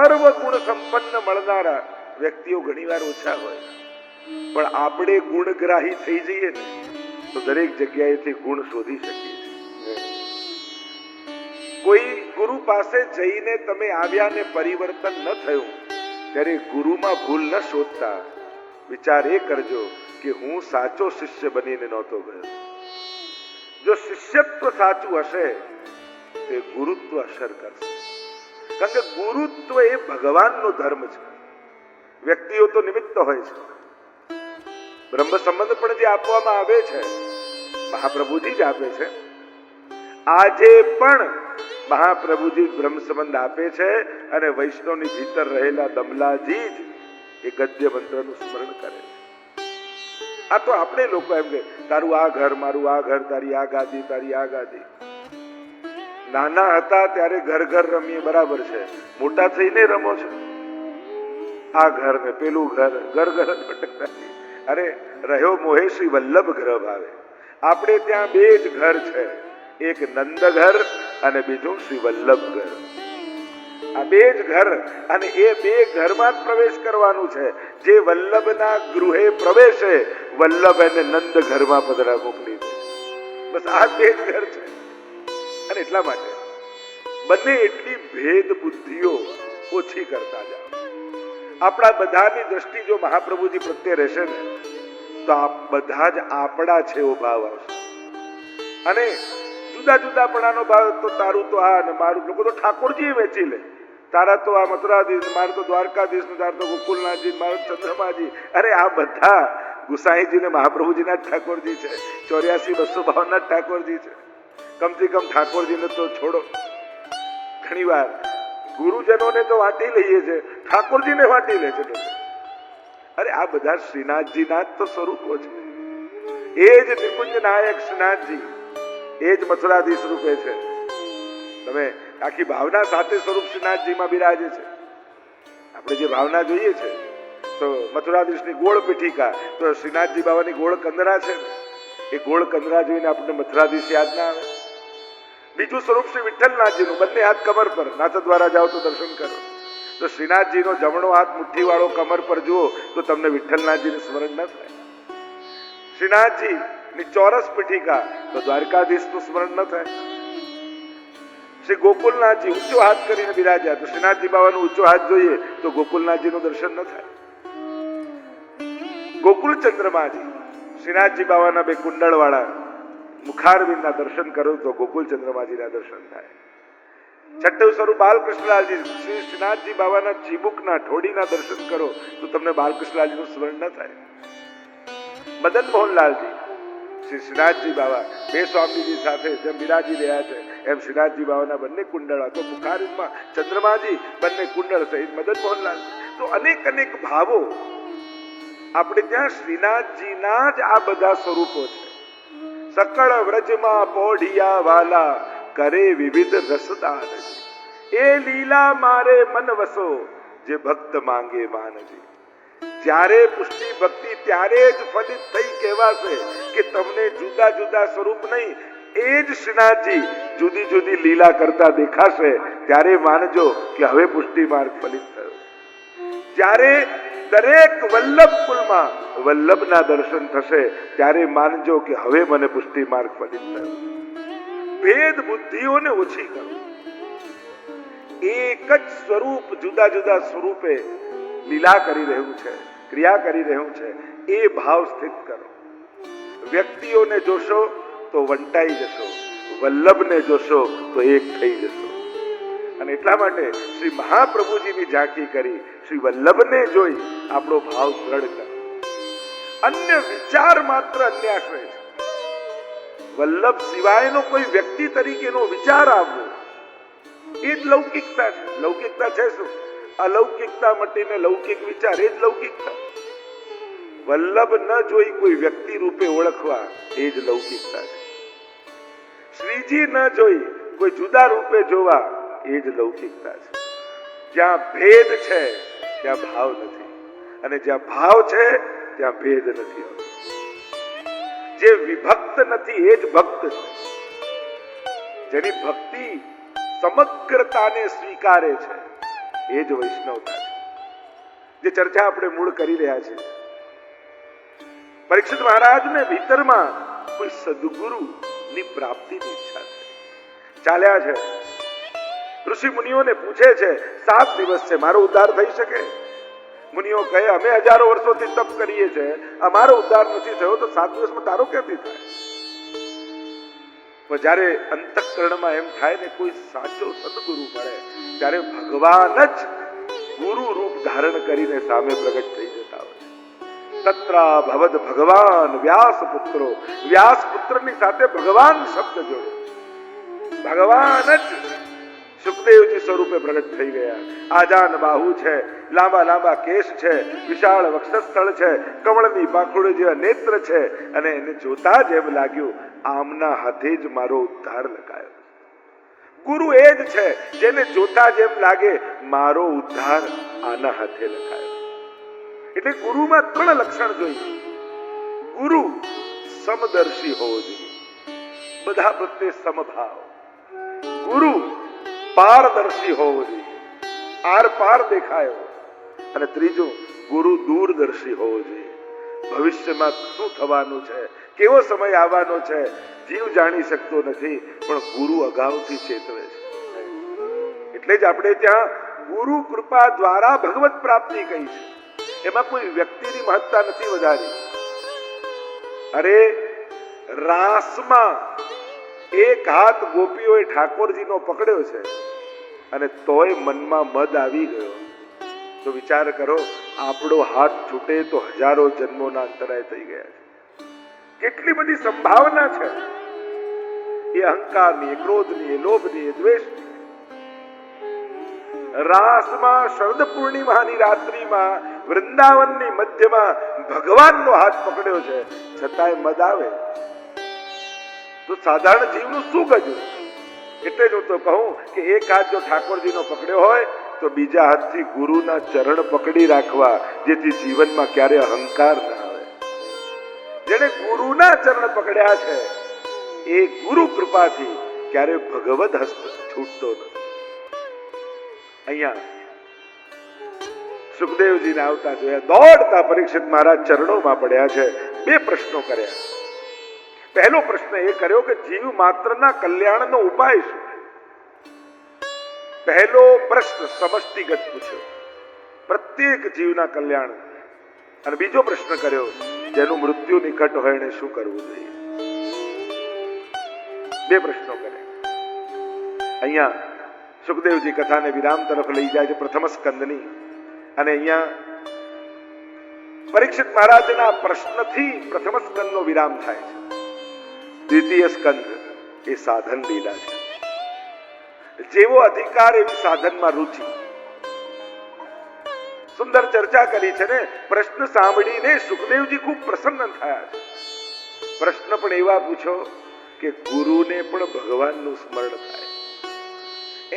સર્વ ગુણ સંપન્ન મળનારા વ્યક્તિઓ ઘણીવાર ઓછા હોય, પણ આપણે ગુણગ્રાહી થઈ જઈએ ને તો દરેક જગ્યાએથી ગુણ શોધી શકીએ છીએ. કોઈ ગુરુ પાસે જઈને તમે આવ્યા ને પરિવર્તન ન થયું ત્યારે ગુરુમાં ભૂલ ન શોધતા વિચાર એ કરજો કે હું સાચો શિષ્ય બનીને નહોતો ગયો. જો શિષ્યત્વ સાચું હશે તે ગુરુત્વ અસર કરશે, કારણ કે ગુરુત્વ એ ભગવાનનો ધર્મ છે. વ્યક્તિઓ તો નિમિત્ત હોય છે. બ્રહ્મ સંબંધ પણ જે આપવામાં આવે છે મહાપ્રભુજી જ આપે છે. આજે પણ મહાપ્રભુજી બ્રહ્મ સંબંધ આપે છે અને વૈષ્ણવની ભીતર રહેલા દમલાજી જ એ ગદ્ય મંત્રનું સ્મરણ કરે છે. આ તો આપણે લોકો એમ કે તારું આ ઘર, મારું આ ઘર, તારી આ ગાદી, તારી આ ગાદી. નાના હતા ત્યારે ઘર ઘર રમીએ, બરાબર છે. મોટા થઈને રમો છો આ ઘર ને પેલું ઘર, ઘર ઘર ભટકતા. અરે રહ્યો મોહે શ્રી વલ્લભ ગ્રહ ભાવે. આપણે ત્યાં બે જ ઘર છે, એક નંદ ઘર અને બીજું શ્રી વલ્લભ ઘર. આ બે જ ઘર અને એ બે ઘરમાં જ પ્રવેશ કરવાનું છે. જે વલ્લભના ગૃહે પ્રવેશે વલ્લભ એને નંદ ઘરમાં પધરા મોકલી દે. બસ આ બે જ ઘર છે. અને એટલા માટે બંને એટલી ભેદ બુદ્ધિઓ ઓછી કરતા જાઓ. આપણા બધાની દ્રષ્ટિ જો મહાપ્રભુજી પ્રત્યે રહેશે ને તો આ બધા જ આપણા છે એવો ભાવ આવશે. અને જુદા જુદાપણાનો ભાવ તો તારું તો આ ને મારું, લોકો તો ઠાકોરજી વેચી લે. તારા તો આ મથુરાધીશ, મારું તો દ્વારકાધીશ, તારું તો ગોકુલનાથજી, મારું ચંદ્રમાજી. અરે આ બધા ગુસાઈજી ને મહાપ્રભુજીના જ ઠાકોરજી છે. 84-252 ના ઠાકોરજી છે. કમથી કમ ઠાકોરજીને તો છોડો. ઘણી વાર ગુરુજનોને તો વાટી લઈએ છે, ઠાકોરજીને વાટી લે છે લોકો. અરે આ બધા શ્રીનાથજીના જ તો સ્વરૂપો છે. એ જ નિકુંજ નાયક શ્રીનાથજી, એ જ મથુરાધીશ રૂપે છે. તમે આખી ભાવના સાથે સ્વરૂપ શ્રીનાથજીમાં બિરાજે છે. આપણે જે ભાવના જોઈએ છે તો મથુરાધીશની ગોળ પીઠિકા, તો શ્રીનાથજી બાવાની ગોળ કંદરા છે ને, એ ગોળ કંદરા જોઈને આપણને મથુરાધીશ યાદ ના આવે. બીજું સ્વરૂપ શ્રી વિઠ્ઠલનાથજીનું, બંને હાથ કમર પર, નાથ દ્વારા જાઓ તો દર્શન કરો. તો શ્રીનાથજીનો જમણો હાથ મુઠ્ઠી વાળો કમર પર જુઓ તો તમને વિઠ્ઠલનાથજીનું સ્મરણ ન થાય. શ્રીનાથજીની ચોરસ પીઠિકા તો દ્વારકાધીશનું સ્મરણ ન થાય. શ્રી ગોકુલનાથજી ઊંચો હાથ કરીને બિરાજ્યા તો શ્રીનાથજી બાવાનો ઊંચો હાથ જોઈએ તો ગોકુલનાથજીનું દર્શન ન થાય. ગોકુલ ચંદ્રમાજી શ્રીનાથજી બાવાના બે કુંડળ વાળા મુખારવિંદના દર્શન કરો તો ગોકુલ ચંદ્રમાજીના દર્શન થાય. છઠ્ઠું સ્વરૂપ બાલકૃષ્ણલાલજી શ્રી શ્રીનાથજી બાવાના ચીબુકના ઠોડીના દર્શન કરો તો તમને બાલકૃષ્ણલાલજીનું સ્મરણ ન થાય. મદન મોહનલાલજી શ્રી શ્રીનાથજી બાવા બે સ્વામીજી સાથે જેમ બિરાજી રહ્યા છે એમ શ્રીનાથજી બાવાના બંને કુંડળ, તો મુખારવિંદમાં ચંદ્રમાજી, બંને કુંડળ સહિત મદન મોહનલાલ. તો અનેક અનેક ભાવો આપણે ત્યાં શ્રીનાથજીના જ આ બધા સ્વરૂપો છે. સકળ વ્રજમાં પોઢિયા વાલા કરે વિવિધ રસદાન, એ લીલા મારે મન વસો જે ભક્ત માંગે માનજી. જ્યારે પુષ્ટિ ભક્તિ ત્યારે જ ફલિત થઈ કહેવાશે કે તમને જુદા જુદા સ્વરૂપ નહીં, એ જ શ્રીનાથજી જુદી જુદી લીલા કરતા દેખાશે ત્યારે માનજો કે હવે પુષ્ટિ માર્ગ ફલિત થયો. જ્યારે દરેક વલ્લભ કુલમાં વલ્લભના દર્શન થશે ત્યારે માનજો કે હવે મને પુષ્ટિ માર્ગ ફલિત થયો. ભેદ બુદ્ધિઓને ઓછી કરો. એક જ સ્વરૂપ જુદા જુદા સ્વરૂપે લીલા કરી રહ્યું છે, ક્રિયા કરી રહ્યું છે, એ ભાવ સ્થિત કરો. વ્યક્તિઓને જોશો તો વંટાઈ જશો, વલ્લભને જોશો તો એક થઈ જશો. અને એટલા માટે શ્રી મહાપ્રભુજીની ઝાંખી કરી શ્રી વલ્લભને જોઈ આપણો ભાવ દ્રઢ કરો. અન્ય વિચાર માત્ર અન્ય આશ્રય છે. વલ્લભ સિવાયનો કોઈ વ્યક્તિ તરીકેનો વિચાર આવવો એ જ લૌકિકતા છે. લૌકિકતા છે શું? અલૌકિકતા મટીને લૌકિક વિચાર, એ જ લૌકિકતા. વલ્લભ ન જોઈ કોઈ વ્યક્તિ રૂપે ઓળખવા એ જ લૌકિકતા છે. શ્રીજી ન જોઈ કોઈ જુદા રૂપે જોવા એ જ લૌકિકતા છે. જ્યાં ભેદ છે ત્યાં ભાવ નથી, અને જ્યાં ભાવ છે ત્યાં ભેદ નથી. જે વિભક્ત નથી એ જ ભક્ત છે. જેની ભક્તિ સમગ્રતાને સ્વીકારે છે એ જ વૈષ્ણવતા છે, જે ચર્ચા આપણે મૂળ કરી રહ્યા છે. પરીક્ષિત મહારાજને ભીતરમાં કોઈ સદગુરુની પ્રાપ્તિની ઈચ્છા છે. ચાલ્યા છે, ઋષિ મુનિઓને પૂછે છે 7 દિવસ છે, મારો ઉદ્ધાર થઈ શકે? મુનિઓ કહે અમે હજારો વર્ષોથી તપ કરીએ છીએ, અમારો ઉદ્ધાર નથી થયો તો 7 દિવસમાં તારો ક્યાંથી થાય? પણ જ્યારે અંતઃકરણમાં એમ થાય ને કોઈ સાચો સદગુરુ મળે ત્યારે ભગવાન જ ગુરુ રૂપ ધારણ કરીને સામે પ્રગટ થઈ જતા હોય. તત્રા ભવદ ભગવાન વ્યાસ પુત્રો, વ્યાસ પુત્રની સાથે ભગવાન શબ્દ જોડે. ભગવાન જ સુખદેવજી સ્વરૂપે પ્રગટ થઈ ગયા. આજાન બાહુ છે, લાંબા લાંબા કેશ છે, વિશાળ વક્ષસ્થળ છે, કમળની પાંખુડી જેવા નેત્ર છે, અને એને જોતા જ એમ લાગ્યું આમના હાથે જ મારો ઉદ્ધાર લખાયો. ગુરુ એ જ છે જેને જોતા જ એમ લાગે મારો ઉદ્ધાર આના હાથે લખાયો. એટલે ગુરુમાં 3 લક્ષણ જોઈએ. ગુરુ સમદર્શી હોવો જોઈએ, બધા પ્રત્યે સમભાવ. ગુરુ પારદર્શી હોવો જોઈએ, આર પાર દેખાયો. અને ત્રીજું, ગુરુ દૂરદર્શી હોવો જોઈએ. ભવિષ્યમાં શું થવાનું છે, કેવો સમય આવવાનો છે, જીવ જાણી શકતો નથી, પણ ગુરુ અગાઉથી ચેતવે છે. એટલે જ આપણે ત્યાં ગુરુ કૃપા દ્વારા ભગવત પ્રાપ્તિ કહી છે. એમાં કોઈ વ્યક્તિની મહત્તા નથી વધારી. અરે રાસમાં એક હાથ ગોપીઓએ ઠાકોરજીનો પકડ્યો છે અને તોય મનમાં મદ આવી ગયો. તો વિચાર કરો, આપણો હાથ છૂટે તો હજારો જન્મોના અંતરાય થઈ ગયા છે. કેટલી બધી સંભાવના છે, એ અહંકારની, એ ક્રોધની, એ લોભની, એ દ્વેષની. રાસમાં શરદ પૂર્ણિમાની રાત્રિમાં વૃંદાવનની મધ્યમાં ભગવાનનો હાથ પકડ્યો છે, છતાંય મદ આવે તો સાધારણ જીવનું શું ગજું? એટલે જ હું તો કહું કે એક હાથ જો ઠાકોરજીનો પકડ્યો હોય તો બીજા હાથથી ગુરુના ચરણ પકડી રાખવા, જેથી જીવનમાં ક્યારે અહંકાર ના આવે. જેને ગુરુના ચરણ પકડ્યા છે એ ગુરુ કૃપાથી ક્યારે ભગવદ હસ્ત છૂટતો નથી. અહીંયા સુખદેવજીને આવતા જોયા, દોડતા પરીક્ષિત મહારાજ ચરણોમાં પડ્યા છે. 2 પ્રશ્નો કર્યા. પહેલો પ્રશ્ન એ કર્યો કે જીવ માત્રના કલ્યાણનો ઉપાય શું? પહેલો પ્રશ્ન સમષ્ટિગત પૂછ્યો, પ્રત્યેક જીવના કલ્યાણ. અને બીજો પ્રશ્ન કર્યો, જેનું મૃત્યુ નિકટ હોય એને શું કરવું જોઈએ? 2 પ્રશ્નો કર્યા. અહીંયા સુખદેવજી કથાને વિરામ તરફ લઈ જાય છે, પ્રથમ સ્કંદની. અને અહીંયા પરીક્ષિત મહારાજના પ્રશ્નથી પ્રથમ સ્કંદનો વિરામ થાય છે. દ્વિતીય સ્કંદ એ સાધન લીલા છે. જેવો અધિકાર એવી સાધનમાં રુચિ. સુંદર ચર્ચા કરી છે ને. પ્રશ્ન સાંભળીને સુખદેવજી ખૂબ પ્રસન્ન થયા છે. પ્રશ્ન પણ એવા પૂછો કે ગુરુને પણ ભગવાનનું સ્મરણ થાય,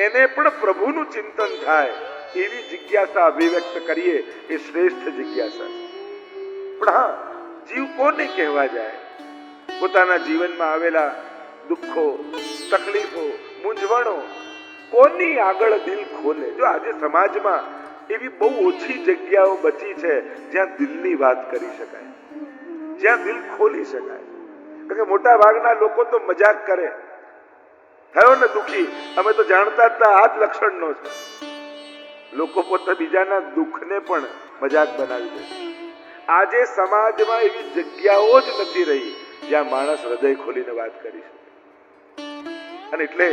એને પણ પ્રભુનું ચિંતન થાય, એવી જિજ્ઞાસા અભિવ્યક્ત કરીએ એ શ્રેષ્ઠ જિજ્ઞાસા છે. પણ હા, જીવ કોને કહેવા જાય? પોતાના જીવનમાં આવેલા દુઃખો, તકલીફો, મૂંઝવણો કોની આગળ દિલ ખોલે? જો આજે સમાજમાં એવી બહુ ઓછી જગ્યાઓ બચી છે જ્યાં દિલની વાત કરી શકાય, જ્યાં દિલ ખોલી શકાય. કારણ કે મોટા ભાગના લોકો તો મજાક કરે, થયો ને દુઃખી, અમે તો જાણતા હતા આ જ લક્ષણનો છે. લોકો પોતા બીજાના દુઃખને પણ મજાક બનાવી દે. આજે સમાજમાં એવી જગ્યાઓ જ નથી રહી જ્યાં માણસ હૃદય ખોલીને વાત કરી શકે. અને એટલે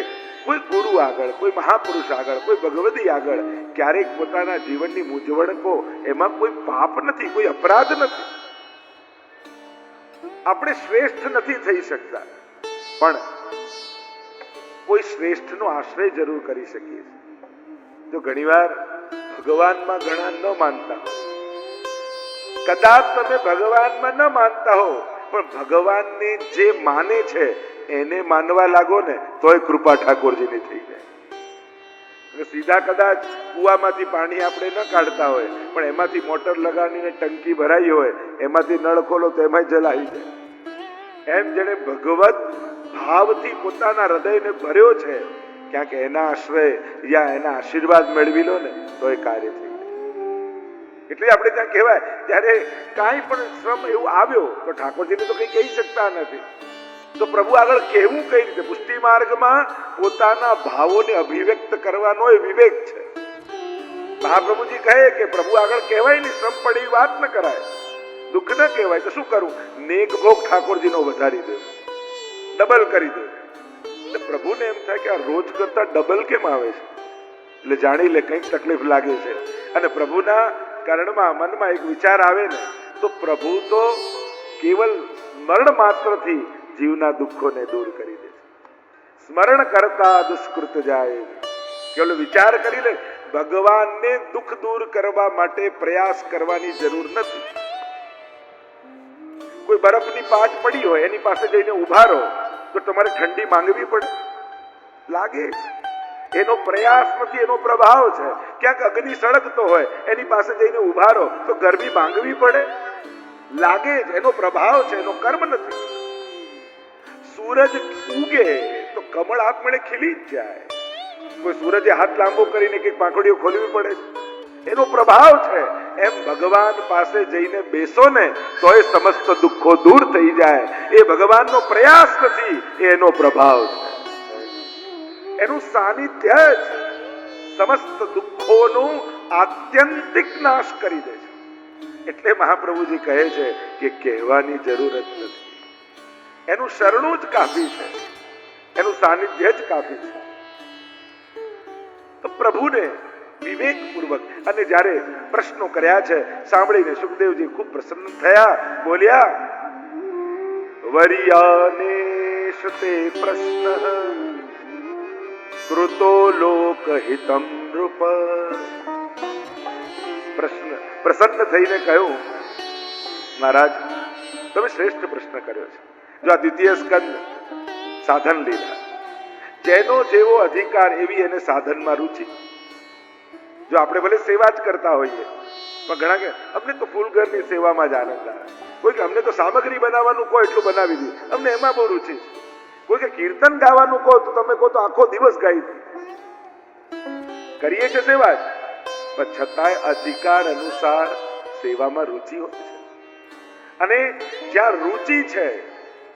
કોઈ ગુરુ આગળ, કોઈ મહાપુરુષ આગળ, કોઈ ભગવદી આગળ ક્યારેક પોતાના જીવનની મૂંઝવણ કહો, એમાં કોઈ પાપ નથી, કોઈ અપરાધ નથી. આપણે શ્રેષ્ઠ નથી થઈ શકતા, પણ કોઈ શ્રેષ્ઠનો આશ્રય જરૂર કરી શકીએ છીએ. જો ઘણીવાર ભગવાનમાં ઘણા ન માનતા હો, કદાચ તમે ભગવાનમાં ન માનતા હો, પણ ભગવાનને જે માને છે એને માનવા લાગો ને તોય કૃપા ઠાકોરજીની થઈ જાય. સીધા કદાચ કુવામાંથી પાણી આપણે ન કાઢતા હોય, પણ એમાંથી મોટર લગાડીને ટંકી ભરાઈ હોય, એમાંથી નળ ખોલો તો એમાં જલ આવી જાય. એમ જેને ભગવત ભાવથી પોતાના હૃદયને ભર્યો છે ક્યાંક એના આશ્રય યા એના આશીર્વાદ મેળવી લો ને તો એ કાર્ય થઈ જાય. એટલે આપણે ત્યાં કહેવાય ત્યારે કાંઈ પણ શ્રમ એવું આવ્યો તો ઠાકોરજીને તો કંઈ કહી શકતા નથી, તો પ્રભુ આગળ કહેવું કઈ રીતે? પુષ્ટિ માર્ગમાં પોતાના ભાવોને અભિવ્યક્ત કરવાનો એ વિવેક છે. મહાપ્રભુજી કહે કે પ્રભુ આગળ કહેવાય ને, શ્રમ પડે એવી વાત ન કરાય, દુઃખ ન કહેવાય, તો શું કરવું? નેક ભોગ ઠાકોરજીનો વધારી દે, ડબલ કરી દે. એટલે પ્રભુને એમ થાય કે આ રોજ કરતા ડબલ કેમ આવે છે, એટલે જાણી લે કંઈક તકલીફ લાગે છે. અને પ્રભુના કર્ણમાં મનમાં એક વિચાર આવે ને, તો પ્રભુ તો કેવલ સ્મરણ માત્રથી જીવના દુઃખોને દૂર કરી દે છે. સ્મરણ કરતા દુષ્કૃત જાય. કેવલ વિચાર કરી લે, ભગવાનને દુઃખ દૂર કરવા માટે પ્રયાસ કરવાની જરૂર નથી. કોઈ બરફની પાટ પડી હોય એની પાસે જઈને ઉભા રહો તો તમારે ઠંડી માંગવી પડે? લાગે છે. એનો પ્રયાસ નથી, એનો પ્રભાવ છે. ક્યાંક અગ્નિ સળગતો હોય એની પાસે જઈને ઉભા રહો તો ગરમી માંગવી પડે? લાગે છે. એનો પ્રભાવ છે, એનો કર્મ નથી. સૂરજ ઉગે તો કમળ આપમેળે ખીલી જ જાય. કોઈ સૂરજે હાથ લાંબો કરીને કઈક પાંખડીઓ ખોલવી પડે છે? એનો પ્રભાવ છે. એમ ભગવાન પાસે જઈને બેસો ને તો એ સમસ્ત દુઃખો દૂર થઈ જાય. એ ભગવાનનો પ્રયાસ નથી, એનો પ્રભાવ છે, એનું સાનિધ્ય જ સમસ્ત દુઃખોનું આત્યંતિક નાશ કરી દે છે. એટલે મહાપ્રભુજી કહે છે કે કહેવાની જરૂર જ નથી, એનું શરણું જ કાફી છે, એનું સાનિધ્ય જ કાફી છે. તો પ્રભુને વિવેક પૂર્વક અને જ્યારે પ્રશ્નો કર્યા છે સાંભળીને સુખદેવજી ખૂબ પ્રસન્ન થયા. બોલ્યા, વરિયાનેશ તે પ્રશ્ન કૃતો લોકહિતમ નૃપ. પ્રસન્ન થઈને કહ્યું, મહારાજ તમે શ્રેષ્ઠ પ્રશ્ન કર્યો છે. જો આ દ્વિતીય સ્કંદ સાધન લીલા, જેનો જેવો અધિકાર એવી એને સાધનમાં રુચિ. જો આપણે ભલે સેવા જ કરતા હોઈએ પણ ઘણા કે અમને તો ફૂલઘરની સેવામાં જ આનંદ આવે, કોઈ કે અમને તો સામગ્રી બનાવવાનું કહો એટલું બનાવી દે, અમને એમાં બહુ રુચિ છે. કોઈ કે કીર્તન ગાવાનું કહો તો તમે કહો તો આખો દિવસ ગાઈ દે. કરીએ છે સેવા જ, પણ છતાંય અધિકાર અનુસાર સેવામાં રુચિ હોય છે. અને જ્યાં રુચિ છે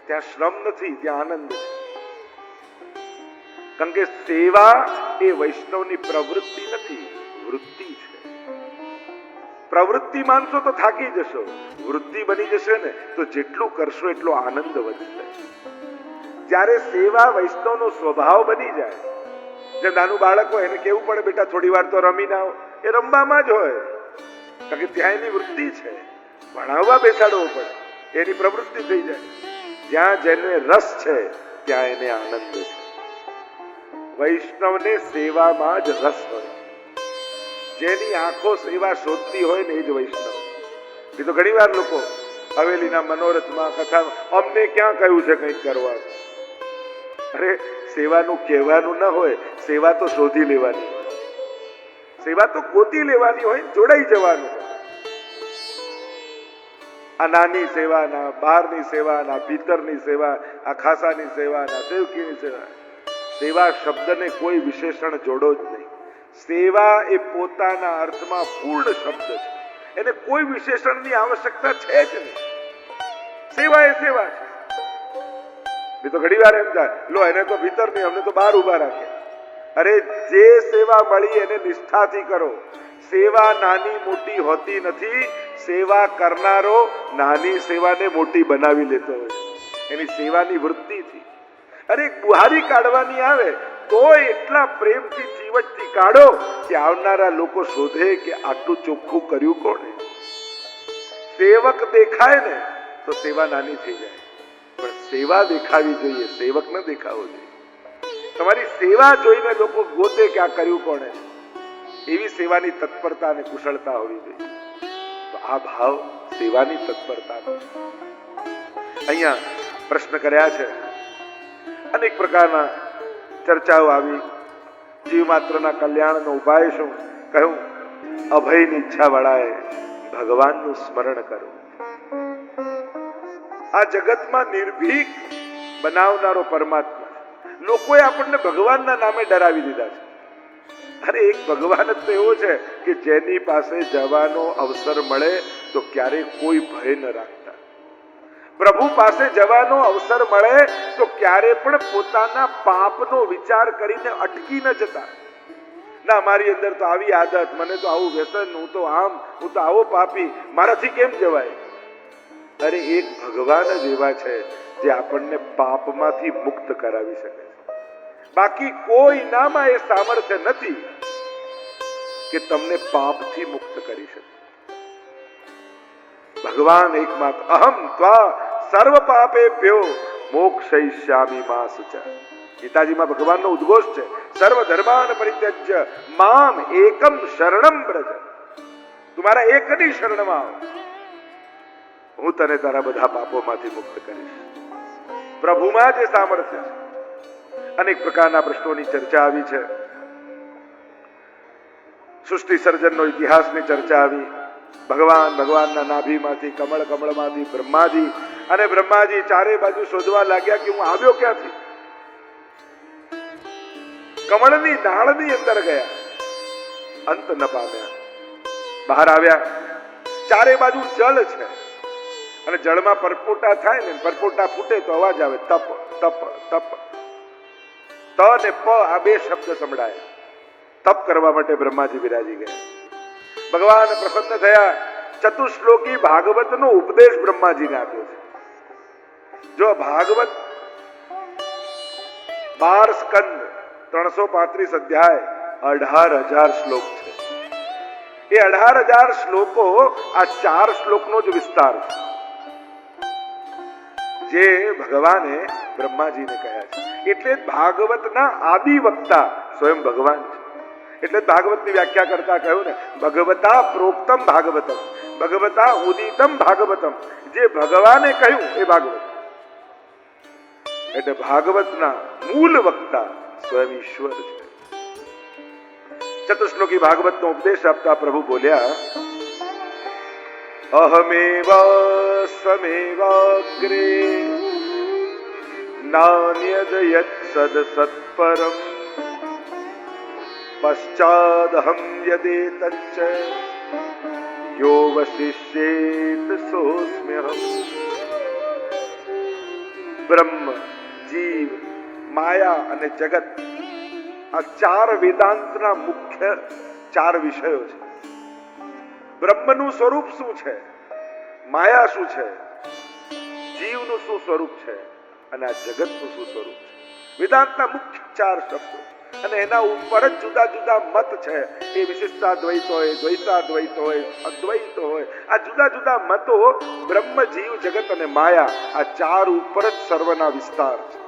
ત્યાં શ્રમ નથી, ત્યાં આનંદ છે. કારણ કે સેવા એ વૈષ્ણવની પ્રવૃત્તિ નથી, વૃત્તિ છે. પ્રવૃત્તિ માનશો તો થાકી જશો, વૃત્તિ બની જશે ને તો જેટલું કરશો એટલો આનંદ વધશે. જ્યારે સેવા વૈષ્ણવનો સ્વભાવ બની જાય, જેમ નાનું બાળક હોય એને કેવું પડે, બેટા થોડી વાર તો રમી ના આવો, એ રમવામાં જ હોય, કારણ કે ત્યાં એની વૃત્તિ છે. ભણાવવા બેસાડવો પડે, એની પ્રવૃત્તિ થઈ જાય. જ્યાં જેને રસ છે ત્યાં એને આનંદ છે. વૈષ્ણવને સેવામાં જ રસ હોય. જેની આંખો સેવા શોધતી હોય ને એ જ વૈષ્ણવ. એ તો ઘણી વાર લોકો હવેલીના મનોરથમાં કથામાં અમને ક્યાં કહ્યું છે કંઈક કરવા. અરે સેવાનું કહેવાનું ન હોય, સેવા તો શોધી લેવાની હોય, સેવા તો ગોતી લેવાની હોય, જોડાઈ જવાનું હોય. આ નાની સેવા ના, બહારની સેવા ના, ભીતરની સેવા, આ ખાસાની સેવા ના, સેવકીની સેવા. સેવા શબ્દને કોઈ વિશેષણ જોડો જ નહીં. સેવા એ પોતાના અર્થમાં પૂર્ણ શબ્દ છે, એને કોઈ વિશેષણની આવશ્યકતા છે જ નહીં. સેવા એ સેવા છે. એ તો ઘણી વાર એમ થાય, લો એને તો ભીતરની, અમને તો બહાર ઉભા રાખે. અરે જે સેવા મળી એને નિષ્ઠાથી કરો. સેવા નાની મોટી હોતી નથી. સેવા કરનારો નાની સેવાને મોટી બનાવી લેતો હોય એની સેવાની વૃત્તિથી. અરે બુહારી કાઢવાની આવે તો એટલા પ્રેમથી ચીવટથી કાઢો કે આવનારા લોકો શોધે કે આટલું ચોખ્ખું કર્યું કોણે. સેવક દેખાય ને તો સેવા નાની થઈ જાય, પણ સેવા દેખાવી જોઈએ, સેવક ન દેખાવો જોઈએ. તમારી સેવા જોઈને લોકો ગોતે કે આ કર્યું કોણે. એવી સેવાની તત્પરતા અને કુશળતા હોવી જોઈએ. તો આ ભાવ સેવાની તત્પરતા. અહીંયા પ્રશ્ન કર્યા છે, અનેક પ્રકારના ચર્ચાઓ આવી. જીવ માત્રના કલ્યાણનો ઉપાય શું? કહ્યું, અભયની ઈચ્છા વાળાએ ભગવાનનું સ્મરણ કરવું. આ જગતમાં નિર્ભીક બનાવનારો પરમાત્મા. લોકોએ આપણને ભગવાનના નામે ડરાવી દીધા છે. અરે એક ભગવાન જ તો એવો છે કે જેની પાસે જવાનો અવસર મળે તો ક્યારેય કોઈ ભય ન રાખતા. પ્રભુ પાસે જવાનો અવસર મળે તો ક્યારે પણ પોતાના પાપનો વિચાર કરીને અટકી ન જતા. ના, મારી અંદર તો આવી આદત, મને તો આવું વ્યસન, હું તો આમ, હું તો આવો પાપી, મારાથી કેમ જવાય? અરે એક ભગવાન જ એવા છે જે આપણને પાપમાંથી મુક્ત કરાવી શકે છે. બાકી કોઈ નામાં એ સામર્થ્ય નથી કે તમને પાપથી મુક્ત કરી શકે. ભગવાન એકમાત્ર અહમ ત્વા સર્વ પાપેભ્યો મોક્ષયિષ્યામિ મા શુચઃ. ગીતાજીમાં ભગવાનનો ઉદ્ઘોષ છે, સર્વ ધર્માન પરિત્યજ્ય મામ એકમ શરણમ વ્રજ. તું મારા એકની શરણમાં આવ, હું તને તારા બધા પાપોમાંથી મુક્ત કરીશ. પ્રભુમાં જે સામર્થ્ય છે. અનેક પ્રકારના પ્રશ્નોની ચર્ચા આવી છે. સૃષ્ટિ સર્જનનો ઇતિહાસની ચર્ચા આવી. ભગવાનના નાભીમાંથી, કમળમાંથી બ્રહ્માજી, અને બ્રહ્માજી ચારે બાજુ શોધવા લાગ્યા કે હું આવ્યો ક્યાંથી. કમળની ડાળની અંદર ગયા, અંત ન પામ્યા. બહાર આવ્યા, ચારે બાજુ જળ છે, અને જળમાં પરપોટા થાય ને, પરપોટા ફૂટે તો અવાજ આવે, તપ તપ તપ. ત ને પ આ બે શબ્દ સંભળાયા. તપ કરવા માટે બ્રહ્માજી બિરાજી ગયા. ભગવાન પ્રસન્ન થયા. ચતુશ્લોકી ભાગવતનો ઉપદેશ બ્રહ્માજીને આપ્યો છે. જો ભાગવત 12 સ્કંદ, 335 અધ્યાય, 18,000 શ્લોક છે. એ 18,000 શ્લોકો આ 4 શ્લોકનો જ વિસ્તાર છે, જે ભગવાને બ્રહ્માજીને કહ્યા છે. એટલે ભાગવતના આદિ વક્તા સ્વયં ભગવાન છે. એટલે ભાગવતની વ્યાખ્યા કરતા કહ્યું ને, ભગવતા પ્રોક્તમ ભાગવતમ, ભગવતા ઉદિતમ ભાગવતમ. જે ભગવાને કહ્યું એ ભાગવત. એટલે ભાગવતના મૂળ વક્તા સ્વયં ઈશ્વર છે. ચતુશ્લોકી ભાગવતનો ઉપદેશ આપતા પ્રભુ બોલ્યા, અહમેવા સમેવાગ્રે નાન્યદ યત સદ સત્પરમ પશ્ચાદહમ યદેતચ્ચ યો વશિષ્યેત સોસ્મ્યહમ. બ્રહ્મ, જીવ, માયા અને જગત, આ 4 વેદાંતના મુખ્ય 4 વિષયો છે. બ્રહ્મનું સ્વરૂપ શું છે, માયા શું છે, જીવનું શું સ્વરૂપ છે, અને આ જગતનું શું સ્વરૂપ છે. વેદાંતના મુખ્ય 4 શબ્દો, અને એના ઉપર જ જુદા જુદા મત છે. એ વિશિષ્ટાદ્વૈત હોય, દ્વૈતાદ્વૈત હોય, અદ્વૈત હોય, આ જુદા જુદા મતો બ્રહ્મ, જીવ, જગત અને માયા, આ 4 ઉપર જ સર્વના વિસ્તાર છે.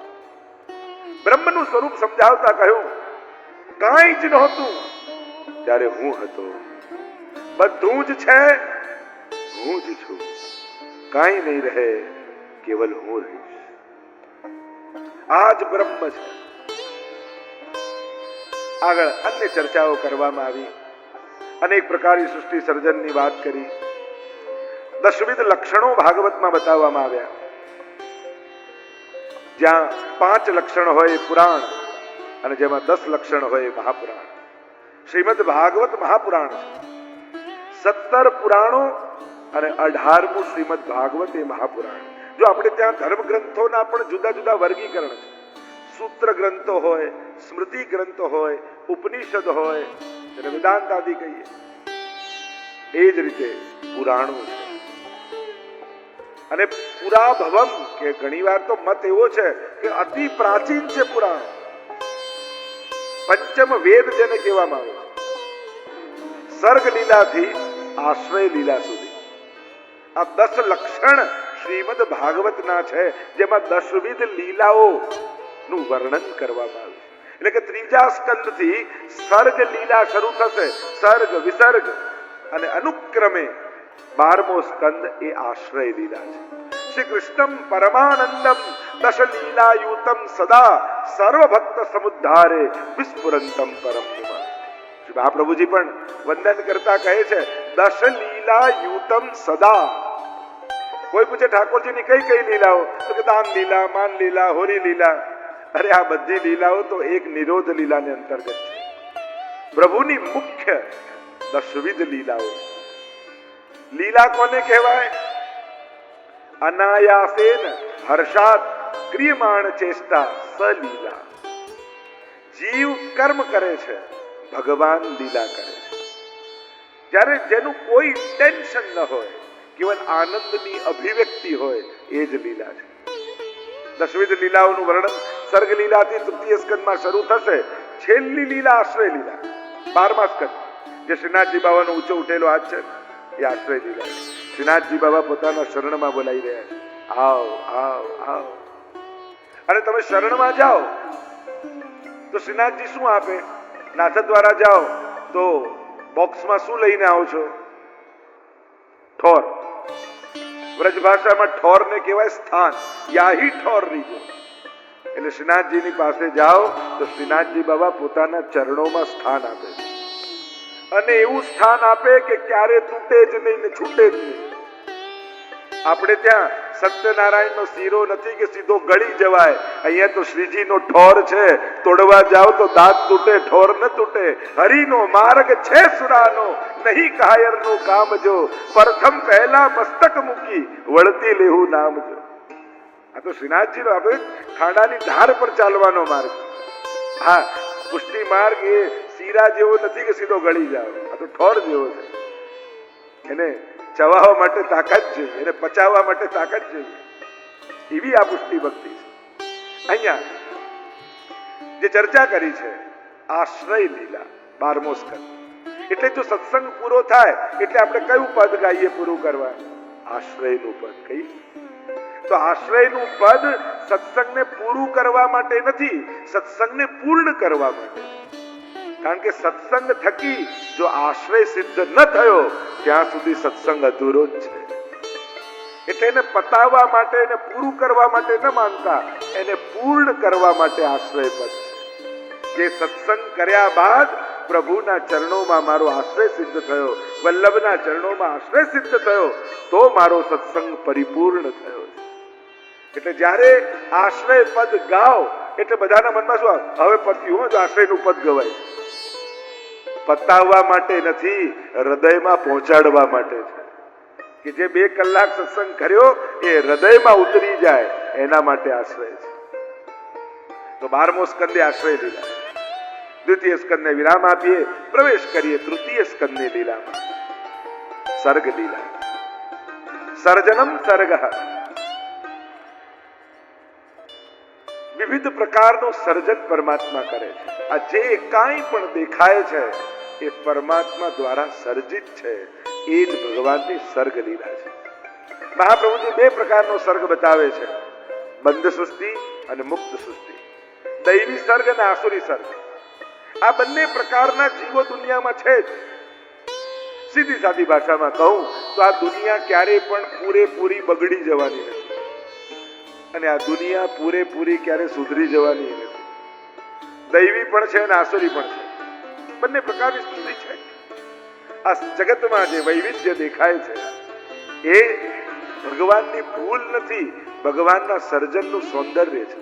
બ્રહ્મનું સ્વરૂપ સમજાવતા કહ્યું, કાંઈ જ નહોતું ત્યારે હું હતો, બધું જ છે, હું જ છું, કાંઈ નહીં રહે, કેવલ હું રહીશ. આ જ બ્રહ્મ છે. આગળ અન્ય ચર્ચાઓ કરવામાં આવી. અનેક પ્રકારની સૃષ્ટિ સર્જનની વાત કરી. 10 લક્ષણો ભાગવતમાં બતાવવામાં આવ્યા. જ્યાં 5 લક્ષણ હોય પુરાણ, અને જેમાં 10 લક્ષણ હોય મહાપુરાણ. શ્રીમદ ભાગવત મહાપુરાણ છે. 17 પુરાણો અને 18મું શ્રીમદ ભાગવત એ મહાપુરાણ. જો આપણે ત્યાં ધર્મ ગ્રંથોના પણ જુદા જુદા વર્ગીકરણ છે. સૂત્ર ગ્રંથો હોય, સ્મૃતિ ગ્રંથો હોય, ઉપનિષદ હોય, જેને વેદાંત આદિ કહીએ, એ જ રીતે પુરાણો છે. અને પુરાભવમ, કે ઘણીવાર તો મત એવો છે કે અતિ પ્રાચીન છે પુરાણ. પંચમ વેદ જેને કહેવામાં આવે છે. સર્ગ લીલાથી આશ્રય લીલા સુધી આ 10 લક્ષણ શ્રીમદ ભાગવતના છે, જેમાં 10 લીલાઓ નું વર્ણન કરવામાં આવ્યું. એટલે કે 3જા સ્કંદથી સર્ગ લીલા શરૂ થશે. સર્ગ, વિસર્ગ અને અનુક્રમે 12મો સ્કંદ એ આશ્રય લીલા છે. શ્રી કૃષ્ણમ પરમાનંદમ દશ લીલાયુતમ સદા સર્વભક્ત સમુદ્ધારે વિસ્ફુરંતમ પરમ પુમા. શ્રી મહાપ્રભુજી પણ વંદન કરતા કહે છે, દશ લીલાયુતમ સદા. કોઈ પૂછે ઠાકોરજીની કઈ કઈ લીલાઓ, તો કે દાન લીલા, માન લીલા, હોરી લીલા. અરે આ બધી લીલાઓ તો એક નિરોધ લીલાને અંતર્ગત છે. પ્રભુની મુખ્ય 10 લીલાઓ. લીલા કોને કહેવાય? અનાયાસેન હર્ષાત ક્રિયમાણ ચેષ્ટા સલીલા. જીવ કર્મ કરે છે, ભગવાન લીલા કરે છે. જ્યારે જેનું કોઈ ટેન્શન ન હોય, કેવલ આનંદની અભિવ્યક્તિ હોય, એ જ લીલા છે. 10 લીલાઓનું વર્ણન સર્ગ લીલાથી તૃતીય સ્કંદમાં શરૂ થશે. છેલ્લી લીલા આશ્રય લીલા 12મા સ્કંદ, જે શ્રીનાથજી બાબાનો ઊંચો ઉઠેલો હાથ છે, એ આશ્રય લીલા છે. શ્રીનાથજી બાબા પોતાના શરણમાં બોલાવી રહ્યા છે, આવ આવ આવ. અને તમે શરણમાં જાઓ તો શ્રીનાથજી શું આપે? નાથ દ્વારા જાઓ તો બોક્સમાં શું લઈને આવો છો? ઠોર. વ્રજ ભાષામાં ઠોરને કહેવાય સ્થાન. યાહી ઠોર રીજો. એટલે શ્રીનાથજીની પાસે જાઓ તો શ્રીનાથજી બાબા પોતાના ચરણોમાં સ્થાન આપે છે. અને એવું સ્થાન આપે કે ક્યારે તૂટે જ નહીં ને છૂટે જ નહીં. આપણે ત્યાં સત્યનારાયણનો શીરો નથી કે સીધો ગળી જવાય. અહીંયા તો શ્રીજીનો ઠોર છે, તોડવા જાઓ તો દાંત તૂટે, ઠોર ન તૂટે. હરિનો માર્ગ છે સુરાનો, નહીં કાયરનું કામ જો. પ્રથમ પહેલા મસ્તક મૂકી, વળતી લેવું નામ જો. આ તો શ્રીનાથજીનો આપણે ખાડાની ધાર પર ચાલવાનો માર્ગ. હા, પુષ્ટિ માર્ગ એ શીરા જેવો નથી કે સીધો ગળી જાવ. આ તો ઠોર જેવો છે. એને ચવાવવા માટે તાકાત જોઈએ, એને પચાવવા માટે તાકાત જોઈએ. એવી આ પુષ્ટિ ભક્તિ છે. અહીંયા જે ચર્ચા કરી છે આશ્રય લીલા 12મો સ્કંદ. એટલે જો સત્સંગ પૂરો થાય એટલે આપણે કયું પદ ગાઈએ પૂરું કરવા? આશ્રયનું પદ કઈ. તો આશ્રયનું પદ સત્સંગને પૂરું કરવા માટે નથી, સત્સંગને પૂર્ણ કરવા માટે. કારણ કે સત્સંગ થકી જો આશ્રય સિદ્ધ ન થયો ત્યાં સુધી સત્સંગ અધૂરો જ છે. એટલે એને પતાવવા માટે, એને પૂરું કરવા માટે ન માંગતા, એને પૂર્ણ કરવા માટે આશ્રય પદ છે. જે સત્સંગ કર્યા બાદ પ્રભુના ચરણોમાં મારો આશ્રય સિદ્ધ થયો, વલ્લભના ચરણોમાં આશ્રય સિદ્ધ થયો, તો મારો સત્સંગ પરિપૂર્ણ થયો. એટલે જ્યારે આશ્રય પદ ગાઓ એટલે બધાના મનમાં શું આવે? હવે પત્યું, જો આશ્રયનું પદ ગવાય. પતાવવા માટે નથી, હૃદયમાં પહોંચાડવા માટે છે. કે જે 2 કલાક સત્સંગ કર્યો એ હૃદયમાં ઉતરી જાય, એના માટે આશ્રય છે. તો 12મો સ્કંદે આશ્રય લીલા. દ્વિતીય સ્કંદને વિરામ આપીએ, પ્રવેશ કરીએ તૃતીય સ્કંદની લીલામાં. સર્ગ લીલા. સર્જનમ સર્ગ. વિવિધ પ્રકારનું સર્જન પરમાત્મા કરે છે. આ જે કાંઈ પણ દેખાય છે એ પરમાત્મા દ્વારા સર્જિત છે. એ જ ભગવાનની સર્ગ લીલા છે. મહાપ્રભુજી 2 પ્રકારનો સર્ગ બતાવે છે, બંધ સૃષ્ટિ અને મુક્ત સૃષ્ટિ. દૈવી સર્ગ અને આસુરી સર્ગ. આ બંને પ્રકારના જીવો દુનિયામાં છે જ. સીધી સાદી ભાષામાં કહું તો આ દુનિયા ક્યારે પણ પૂરેપૂરી બગડી જવાની નથી, અને આ દુનિયા પૂરેપૂરી ક્યારે સુધરી જવાની નથી. દૈવી પણ છે અને આસુરી પણ છે. બંને પ્રકારની સૃષ્ટિ છે. આ જગતમાં જે વૈવિધ્ય દેખાય છે એ ભગવાનની ભૂલ નથી, ભગવાનના સર્જનનું સૌંદર્ય છે.